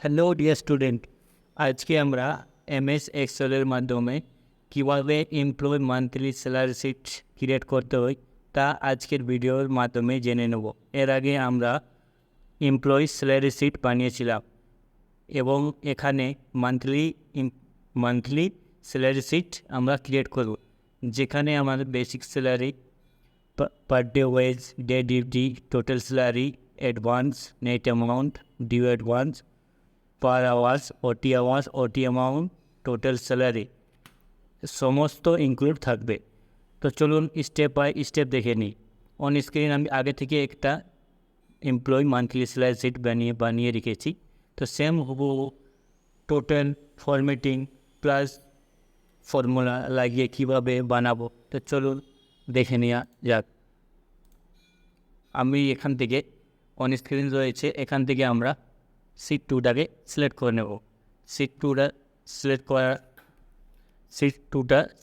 Hello dear student, আজকে আমরা MS এক্সেলের মাধ্যমে কীভাবে employ monthly salary sheet create করতে হয় তা আজকের ভিডিওর মাধ্যমে জেনে নেব। এর আগে আমরা এমপ্লয়ি স্যালারি শিট বানিয়েছিলাম এবং এখানে মান্থলি স্যালারি শিট আমরা ক্রিয়েট করব, যেখানে আমাদের basic salary, per day wage, day duty, total salary, advance, net amount, due advance, per hours, OT amount, total salary সমস্ত ইনক্লুড থাকবে। তো চলুন স্টেপ বাই স্টেপ দেখে নিই। অন স্ক্রিন আমি আগে থেকে একটা এমপ্লয়ি মান্থলি স্যালারি শিট বানিয়ে রেখেছি। তো সেম হুবহু টোটাল ফরম্যাটিং প্লাস ফর্মুলা লাগিয়ে কীভাবে বানাবো, তো চলুন দেখে নেওয়া যাক। আমি এখান থেকে অন স্ক্রিন রয়েছে, এখান থেকে আমরা শিট টুটাকে সিলেক্ট করে নেব। শিট টুটা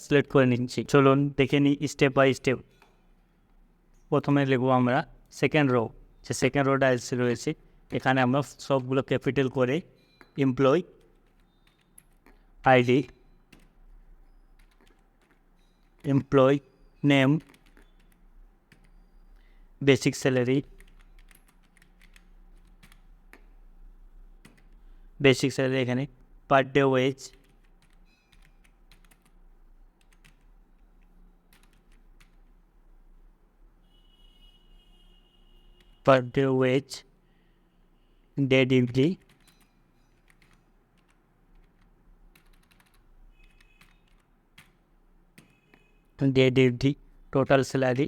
সিলেক্ট করে নিচ্ছি। চলুন দেখে নিই স্টেপ বাই স্টেপ। প্রথমে লিখব আমরা সেকেন্ড রো, যে সেকেন্ড রোটা রয়েছে এখানে আমরা সবগুলো ক্যাপিটাল করে employ ID, employ name, basic salary, এখানে per day wage, day duty, total salary,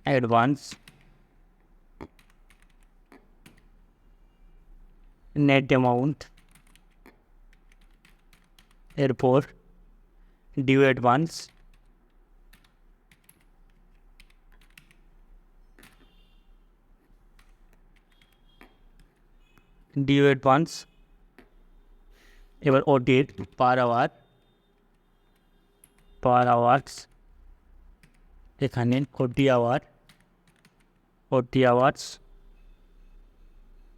advance, net amount, এরপর ডিউ অ্যাডভান্স, এবার ওটির পার আওয়ার্স, এখানে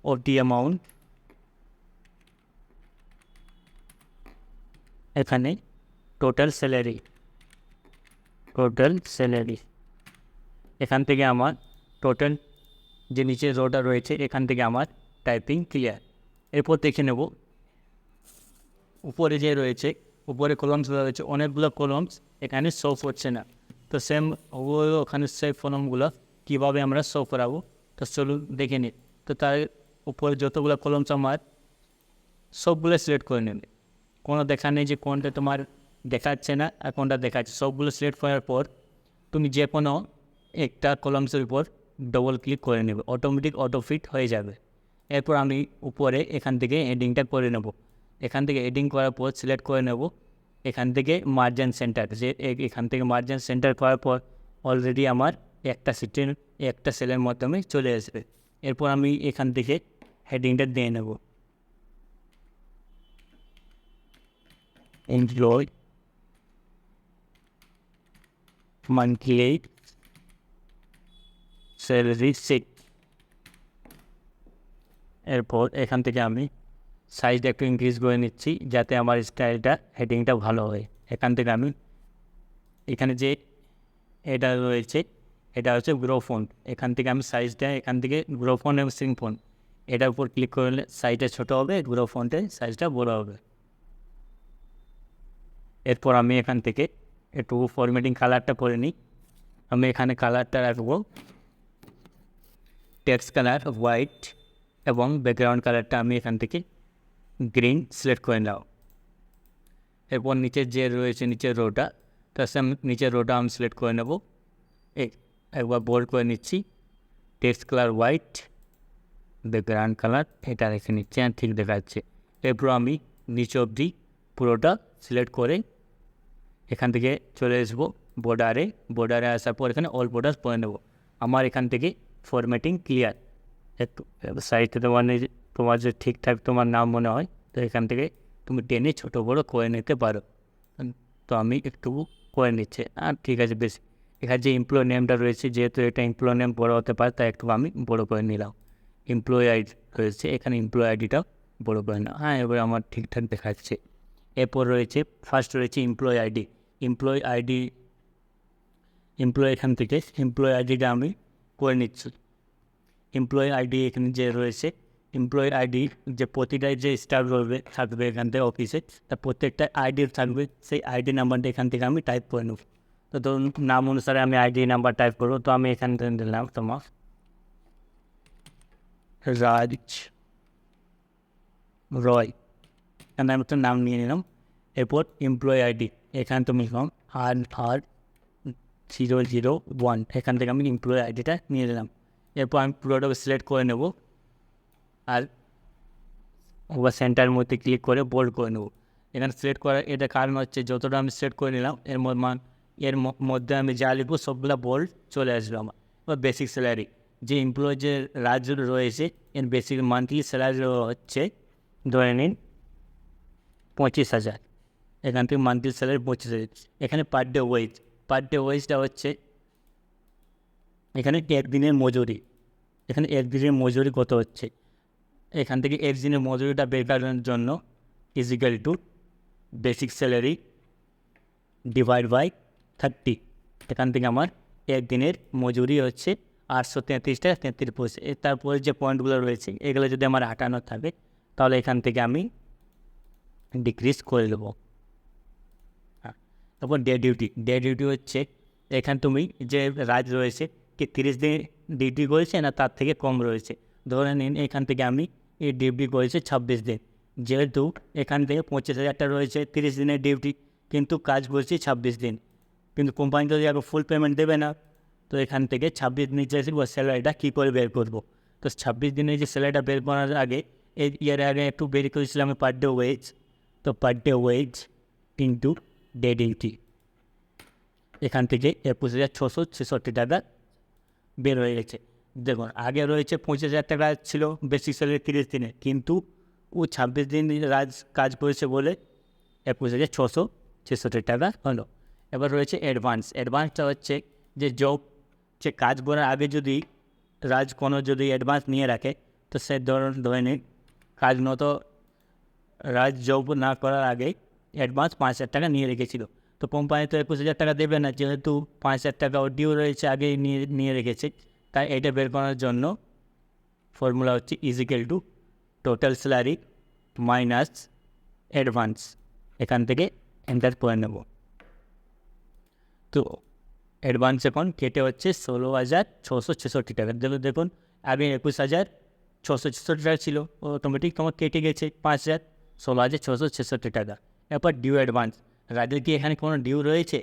ওটি অ্যামাউন্ট, এখানে টোটাল স্যালারি। এখান থেকে আমার টোটাল যে নিচে রোটা রয়েছে এখান থেকে আমার টাইপিং ক্লিয়ার। এরপর দেখে নেব উপরে যে রয়েছে, উপরে কলমসগুলো রয়েছে, অনেকগুলো কলমস এখানে শো করছে না। তো সেম ওখানে সেই কলমগুলো কীভাবে আমরা শো করাবো, তো চলুন দেখে নিই। তো তার উপরে যতগুলো কলমস আমার সবগুলো সিলেক্ট করে নেবে, কোনো দেখা নেই যে কোনটা তোমার দেখাচ্ছে না আর কোনটা দেখাচ্ছে। সবগুলো সিলেক্ট করার পর তুমি যে কোনো একটা কলমসের উপর ডবল ক্লিক করে নেবে, অটোমেটিক অটোফিট হয়ে যাবে। এরপর আমি উপরে এখান থেকে হেডিংটা করে নেব। এখান থেকে হেডিং করার পর সিলেক্ট করে নেব এখান থেকে মার্জিন সেন্টার, যে এখান থেকে মার্জিন সেন্টার করার পর অলরেডি আমার একটা সেলের মাধ্যমে চলে আসবে। এরপর আমি এখান থেকে হেডিংটা দিয়ে নেব এমপ্লয় মান্থলি স্যালারি শিট। এরপর এখান থেকে আমি সাইজটা একটু ইনক্রিজ করে নিচ্ছি যাতে আমার স্টাইলটা হেডিংটা ভালো হয়। এখান থেকে আমি এখানে যে এটা রয়েছে এটা হচ্ছে গ্রো ফন্ট, এখান থেকে আমি সাইজটা এখান থেকে গ্রো ফন্ট এবং সিং ফন্ট এটার উপর ক্লিক করলে সাইজটা ছোটো হবে, গ্রো ফন্টের সাইজটা বড়ো হবে। এরপর আমি এখান থেকে একটু ফরম্যাটিং কালারটা করে নিই। আমি এখানে কালারটা রাখবো টেক্সট কালার হোয়াইট এবং ব্যাকগ্রাউন্ড কালারটা আমি এখান থেকে গ্রিন সিলেক্ট করে নাও। এরপর নিচের যে রয়েছে নিচের রোটা, তার সাথে নিচের রোটা আমি সিলেক্ট করে নেব, একবার বোল্ড করে নিচ্ছি। Text colour white, background colour এটা রেখে নিচ্ছি, আর ঠিক দেখাচ্ছে। এরপর আমি নিচে অবধি পুরোটা সিলেক্ট করে এখান থেকে চলে আসবো বর্ডারে আসার পর এখানে অল বর্ডার করে নেব। আমার এখান থেকে ফরম্যাটিং ক্লিয়ার। একটু সাইডে তোমার যে ঠিকঠাক তোমার নাম মনে হয় তো এখান থেকে তুমি টেনে ছোটো বড়ো করে নিতে পারো। তো আমি একটু করে নিচ্ছে, আর ঠিক আছে বেশ। এখানে যে এমপ্লয় নেমটা রয়েছে, যেহেতু এটা এমপ্লয় নেম বড় হতে পারে তাই একটু আমি বড় করে নিলাম। এমপ্লয় আইডি রয়েছে, এখানে এমপ্লয় আইডিটাও বড় করে নিলাম। হ্যাঁ, এবার আমার ঠিকঠাক দেখাচ্ছে। এরপর রয়েছে ফার্স্ট রয়েছে এমপ্লয় আইডি। এমপ্লয় এখান থেকে এমপ্লয় আইডিটা আমি করে নিচ্ছি। এমপ্লয় আইডি এখানে যে রয়েছে, এমপ্লয় আইডি যে প্রতিটাই যে স্টাফ থাকবে এখান থেকে অফিসে, তার প্রত্যেকটা আইডি থাকবে, সেই আইডি নাম্বারটা এখান থেকে আমি টাইপ করে নেব। তো ধরুন নাম অনুসারে আমি আইডি নাম্বার টাইপ করবো, তো আমি এখান থেকে দিলাম তোমার রাজ রয়, এখানে আমি একটা নাম নিয়ে নিলাম। এরপর এমপ্লয় আইডি এখানে তুমি লিখলাম R001, এখান থেকে আমি এমপ্লয় আইডিটা নিয়ে নিলাম। এরপর আমি পুরোটাকে সিলেক্ট করে নেব আর ওভার সেন্টারের মধ্যে ক্লিক করে বোল্ড করে নেব। এখানে সিলেক্ট করার এটা কারণ হচ্ছে যতটা আমি সিলেক্ট করে নিলাম এর মধ্যে আমি যা লিখবো সবগুলো বোল্ড চলে আসবে আমার। এবার বেসিক স্যালারি, যে এমপ্লয় যে রাজ্য রয়েছে এর বেসিক মান্থলি স্যালারি হচ্ছে ধরে নিন 25,000। এখান থেকে মান্থলি স্যালারি 25,000। এখানে পার ডে ওয়েজটা হচ্ছে এখানে একদিনের মজুরি, এখানে একদিনের মজুরি কত হচ্ছে, এখান থেকে একদিনের মজুরিটা বের করার জন্য is equal to basic salary divide by 30। এখান থেকে আমার একদিনের মজুরি হচ্ছে 833 টাকা 33 পয়সা। তারপরে যে পয়েন্টগুলো রয়েছে এগুলো যদি আমার 58 থাকে তাহলে এখান থেকে আমি ডিক্রিজ করে দেবো। হ্যাঁ, তারপর ডে ডিউটি হচ্ছে এখানে তুমি যে রাজ রয়েছে কি 30 দিন ডিউটি করেছে না তার থেকে কম রয়েছে, ধরে নিন এখান থেকে আমি এই ডিউটি করেছে 26 দিন, যেহেতু এখান থেকে 25,000 রয়েছে 30 দিনের ডিউটি, কিন্তু কাজ করছি 26 দিন, কিন্তু কোম্পানি যদি আগে ফুল পেমেন্ট দেবে না, তো এখান থেকে 26 দিনের যে স্যালারিটা কী করে বের করবো। তো 26 দিনের যে স্যালারিটা বের করার আগে এর আগে একটু বের করেছিলাম পার ডে ওয়েজ, তো per day wage into day duty, এখান থেকে 21,666 টাকা বের হয়ে গেছে। দেখুন আগে রয়েছে 25,000 টাকা ছিল বেসিক স্যালারি 30 দিনে, কিন্তু ও 26 দিন কাজ করেছে বলে 21,666 টাকা হলো। এবার রয়েছে অ্যাডভান্সটা হচ্ছে যে জব যে কাজ করার আগে যদি যদি অ্যাডভান্স নিয়ে রাখে, তো সে ধরে নিন কাজ মতো জব না করার আগে অ্যাডভান্স 5,000 টাকা নিয়ে রেখেছিল, তো কোম্পানি তো 21,000 টাকা দেবে না, যেহেতু 5,000 টাকা ডিউ রয়েছে আগেই নিয়ে রেখেছে, তাই এটা বের করার জন্য ফর্মুলা হচ্ছে is equal to total salary minus advance, এখান থেকে এন্টার করে নেব। তো অ্যাডভান্স এখন কেটে হচ্ছে 16,666 টাকা। দেখুন আগে 21,666 টাকা ছিল, অটোমেটিক তোমার কেটে গেছে 5,000, 16,666 টাকা। এরপর ডিউ অ্যাডভান্স, রাজের কি এখানে কোনো ডিউ রয়েছে?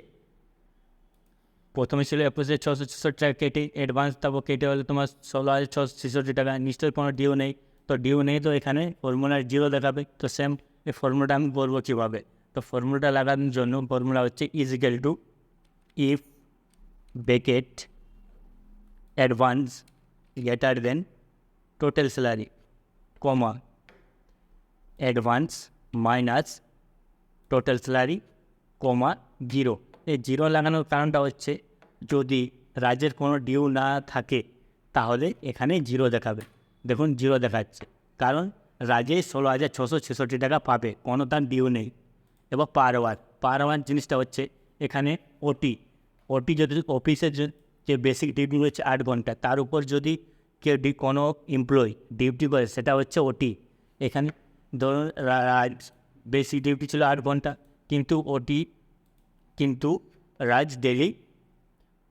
প্রথমে ছিল 21,666 টাকা কেটে অ্যাডভান্স, তারপর কেটে হলে তোমার 16,666 টাকা, নিশ্চয়ই কোনো ডিউ নেই। তো ডিউ নেই, তো এখানে ফর্মুলার জিরো দেখাবে। তো সেম এই ফর্মুলাটা আমি বলবো কীভাবে। তো ফর্মুলাটা লাগানোর জন্য ফর্মুলা হচ্ছে is equal to if bracket advance greater than total salary comma advance minus total salary comma zero. এই জিরো লাগানোর কারণটা হচ্ছে যদি রাজ্যের কোনো ডিউ না থাকে তাহলে এখানে জিরো দেখাবে। দেখুন জিরো দেখাচ্ছে, কারণ রাজ্যে 16,666 টাকা পাবে, কোনো তার ডিউ নেই। এবার পার আওয়ার জিনিসটা হচ্ছে এখানে ওটি যদি অফিসের যে বেসিক ডিউটি রয়েছে 8 ঘন্টা, তার উপর যদি কেউ কোনো এমপ্লয়ি ডিউটি করে সেটা হচ্ছে ওটি। এখানে ধরুন বেসিক ডিউটি ছিল 8 ঘন্টা, কিন্তু রাজ ডেলি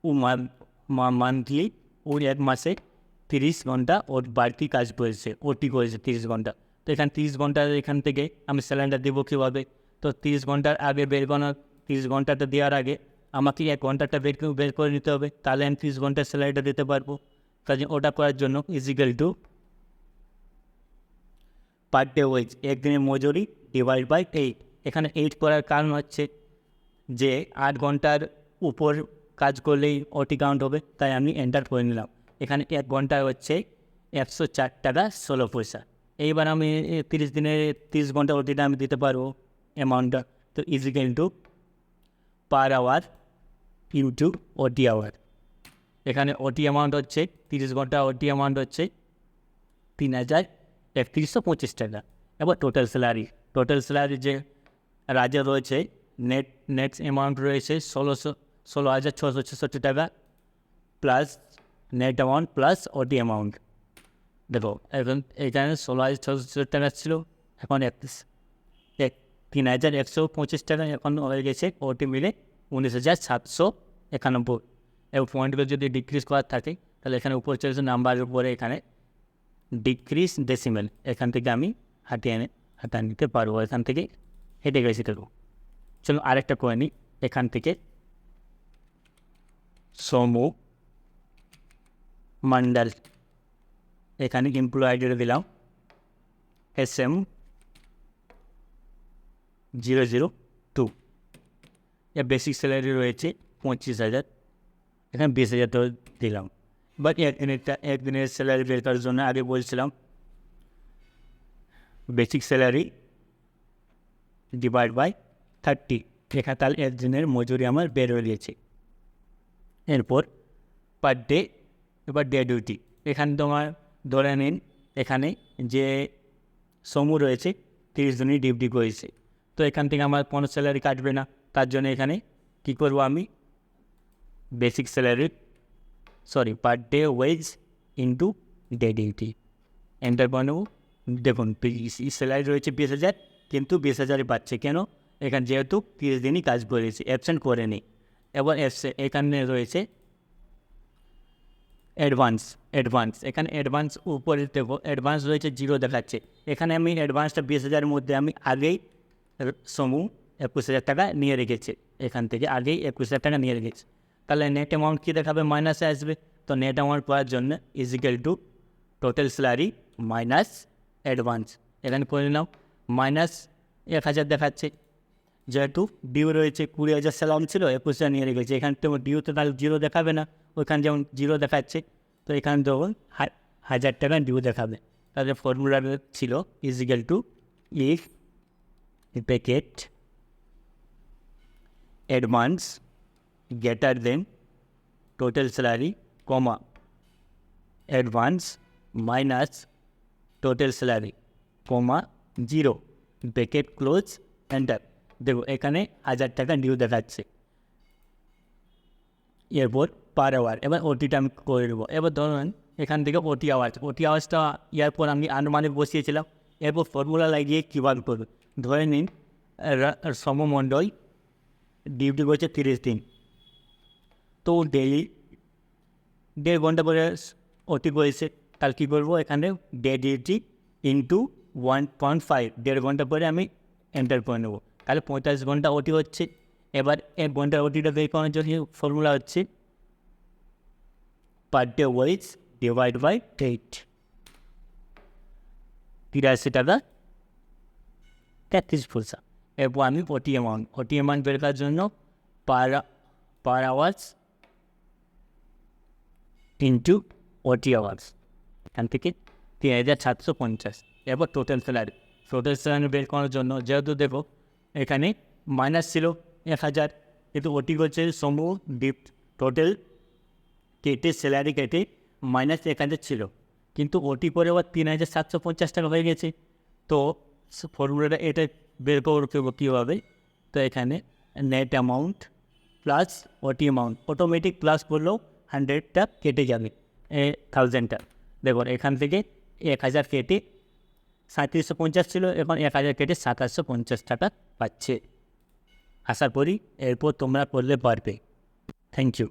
ও মান্থলি ওর এক মাসে 30 ঘন্টা ওর বাড়তি কাজ করেছে, ওটি করেছে 30 ঘন্টা। তো এখানে 30 ঘন্টার এখান থেকে আমি স্যালারিটা দেবো কীভাবে? তো 30 ঘন্টার আগে 30 ঘন্টাটা দেওয়ার আগে আমাকে 1 ঘন্টাটা বের করে নিতে হবে, তাহলে আমি 30 ঘন্টার স্যালারিটা দিতে পারবো। কাজে ওটা করার জন্য is equal to per day wage একদিনের মজুরি ডিভাইড বাই 8। এখানে 8 করার কারণ হচ্ছে যে 8 ঘন্টার উপর কাজ করলেই ওটি কাউন্ট হবে, তাই আমি এন্টার করে নিলাম। এখানে 1 ঘন্টা হচ্ছে 104 টাকা 16 পয়সা। এইবার আমি 30 দিনের 30 ঘন্টা ওটিটা আমি দিতে পারবো অ্যামাউন্টটা। তো is equal to per hour into OT hour. এখানে ওটি অ্যামাউন্ট হচ্ছে 30 ঘন্টা, ওটি অ্যামাউন্ট হচ্ছে 3,3125 টাকা। এবার টোটাল স্যালারি যে রাজ্য রয়েছে, নেট অ্যামাউন্ট রয়েছে 16,666 টাকা প্লাস নেট অ্যামাউন্ট প্লাস ওটি অ্যামাউন্ট। দেখো এখন এখানে 16,666 টাকা ছিল, এখন 3,125 টাকা এখন হয়ে গেছে, ওটি মিলে 19,791। এবং পয়েন্টগুলো যদি ডিক্রিজ করার থাকে তাহলে এখানে উপর চলেছে নাম্বারের উপরে, এখানে ডিক্রিজ ডেসিমেল, এখান থেকে আমি হাটিয়ে নিতে পারবো, এখান থেকে হেঁটে গেছি। দেখো চলো আরেকটা করে নিই, এখান থেকে সমু মন্ডল, এখানে এমপ্লয় আইডিটা দিলাম SM002। এর বেসিক স্যালারি রয়েছে 25,000, এখানে 20,000 তো দিলাম। বাট একদিনের স্যালারি বের করার জন্য আগে বলছিলাম বেসিক স্যালারি ডিভাইড বাই 30, এখানে তাহলে একদিনের মজুরি আমার বের হয়ে গিয়েছে। এরপর পার ডে, এবার ডে ডিউটি, এখানে তোমার ধরে নিন এখানে যে সমু রয়েছে 30 দিনই ডিউটি করেছে, তো এখান থেকে আমার কোনো স্যালারি কাটবে না। তার জন্য এখানে কী করবো আমি, basic salary per day wage into day duty enter করে নেবো। দেখুন স্যালারি রয়েছে 20,000, কিন্তু 20,000 পাচ্ছে কেন, এখানে যেহেতু 30 দিনই কাজ করেছে, অ্যাবসেন্ট করেনি। এবার এখানে রয়েছে অ্যাডভান্স, এখানে অ্যাডভান্স উপরে দেবো, অ্যাডভান্স রয়েছে 0 দেখাচ্ছে, এখানে আমি অ্যাডভান্সটা 20,000-এর মধ্যে আমি আগেই সমু 21,000 টাকা নিয়ে রেখেছে, এখান থেকে আগেই 21,000 টাকা নিয়ে রেখেছে। তাহলে নেট অ্যামাউন্ট কী দেখাবে, মাইনাসে আসবে। তো নেট অ্যামাউন্ট পাওয়ার জন্য is equal to total salary minus advance, এখানে করে নিলাম মাইনাস 1,000 দেখাচ্ছে, যেহেতু ডিউ রয়েছে 20,000 স্যালারি ছিল, 21,000 নিয়ে রেখেছে, এখানে তো ডিউতে তাহলে 0 দেখাবে না, ওইখানে যেমন 0 দেখাচ্ছে, তো এখানে তখন 1,000 টাকা ডিউ দেখাবে। তাহলে ফর্মুলাটা ছিল is equal to if bracket advance greater than total salary comma advance minus total salary comma 0 bracket close enter. দেখো এখানে 1,000 টাকা ডিউ দেখাচ্ছে। এরপর পার আওয়ার, এবার ওটিটা আমি করে দেবো। এবার ধরুন এখান থেকে ওটি আওয়াজটা ইয়ারপর আমি আনুমানিক বসিয়েছিলাম। এরপর ফর্মুলা লাগিয়ে কীভাবে করবে, ধরে নিন সমমণ্ডল ডিউটি করছে 30 দিন, তো ডেইলি 1.5 ঘন্টা করে ওটি করেছে, তাহলে কী করবো, এখানে ডে ডিউটি ইন্টু 1.5, 1.5 ঘন্টা পরে আমি এন্টার করে নেবো, তাহলে 45 ঘন্টা ওটি হচ্ছে। এবার 1 ঘন্টার ওটিটা বের করার জন্য ফর্মুলা হচ্ছে per day wage divide by 8, 83 টাকা 33 পয়সা। এরপর আমি ওটি অ্যামাউন্ট বের করার জন্য পার আওয়ার্স ইন্টু ওটি আওয়ার্স, এখান থেকে 3,750। এরপর টোটাল স্যালারি বের করার জন্য, যেহেতু দেখো এখানে মাইনাস ছিল 1,000, কিন্তু ওটি করছে সমূহ টোটাল কেটে স্যালারি কেটে মাইনাস 1,000 ছিল, কিন্তু ওটি করে আবার 3,750 টাকা হয়ে গেছে। তো ফর্মুলাটা এটা বের করবো কীভাবে, তো এখানে নেট অ্যামাউন্ট প্লাস ওটি অ্যামাউন্ট অটোমেটিক প্লাস করলেও 100টা কেটে যাবে 1,000টা। দেখুন এখান থেকে 1,000 কেটে 3,750 ছিল, এখন 1,000 কেটে 2,750 টাকা পাচ্ছে। আশা করি এরপর তোমরা করলে পারবে। Thank you.